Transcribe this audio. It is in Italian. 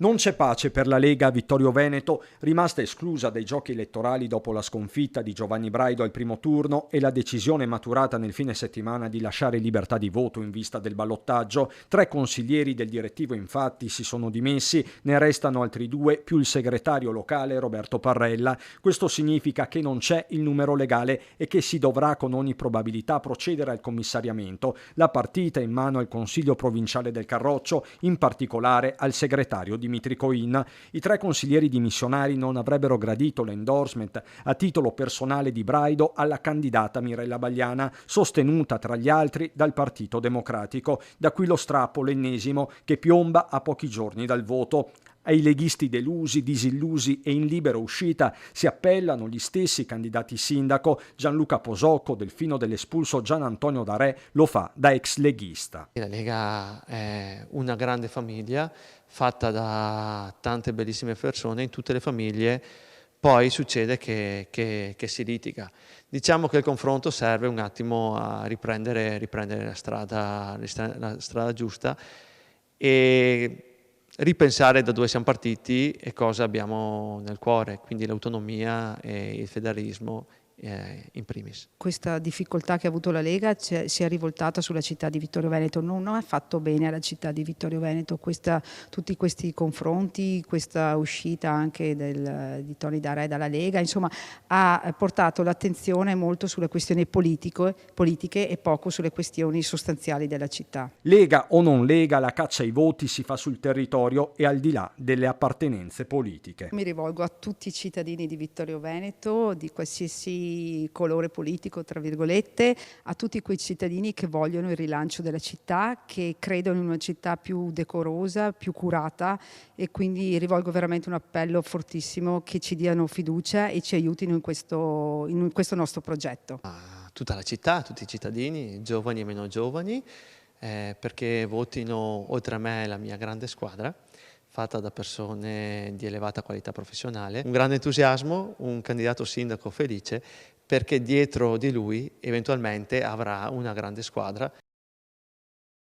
Non c'è pace per la Lega a Vittorio Veneto, rimasta esclusa dai giochi elettorali dopo la sconfitta di Giovanni Braido al primo turno e la decisione maturata nel fine settimana di lasciare libertà di voto in vista del ballottaggio. 3 consiglieri del direttivo infatti si sono dimessi, ne restano altri 2 più il segretario locale Roberto Parrella. Questo significa che non c'è il numero legale e che si dovrà con ogni probabilità procedere al commissariamento. La partita è in mano al Consiglio provinciale del Carroccio, in particolare al segretario Dimitri Coin. I 3 consiglieri dimissionari non avrebbero gradito l'endorsement a titolo personale di Braido alla candidata Mirella Bagliana, sostenuta tra gli altri dal Partito Democratico. Da qui lo strappo, l'ennesimo, che piomba a pochi giorni dal voto. Ai leghisti delusi, disillusi e in libera uscita si appellano gli stessi candidati sindaco. Gianluca Posocco, delfino dell'espulso Gian Antonio D'Arè, lo fa da ex leghista. La Lega è una grande famiglia fatta da tante bellissime persone. In tutte le famiglie poi succede che si litiga. Diciamo che il confronto serve un attimo a riprendere la strada giusta e ripensare da dove siamo partiti e cosa abbiamo nel cuore, quindi l'autonomia e il federalismo in primis. Questa difficoltà che ha avuto la Lega si è rivoltata sulla città di Vittorio Veneto, non ha fatto bene alla città di Vittorio Veneto tutti questi confronti, questa uscita anche di Tony D'Arè dalla Lega, insomma ha portato l'attenzione molto sulle questioni politiche e poco sulle questioni sostanziali della città. Lega o non Lega, la caccia ai voti si fa sul territorio e al di là delle appartenenze politiche. Mi rivolgo a tutti i cittadini di Vittorio Veneto, di qualsiasi colore politico, tra virgolette, a tutti quei cittadini che vogliono il rilancio della città, che credono in una città più decorosa, più curata, e quindi rivolgo veramente un appello fortissimo che ci diano fiducia e ci aiutino in questo nostro progetto. A tutta la città, a tutti i cittadini, giovani e meno giovani, perché votino oltre a me la mia grande squadra, fatta da persone di elevata qualità professionale, un grande entusiasmo, un candidato sindaco felice, perché dietro di lui eventualmente avrà una grande squadra.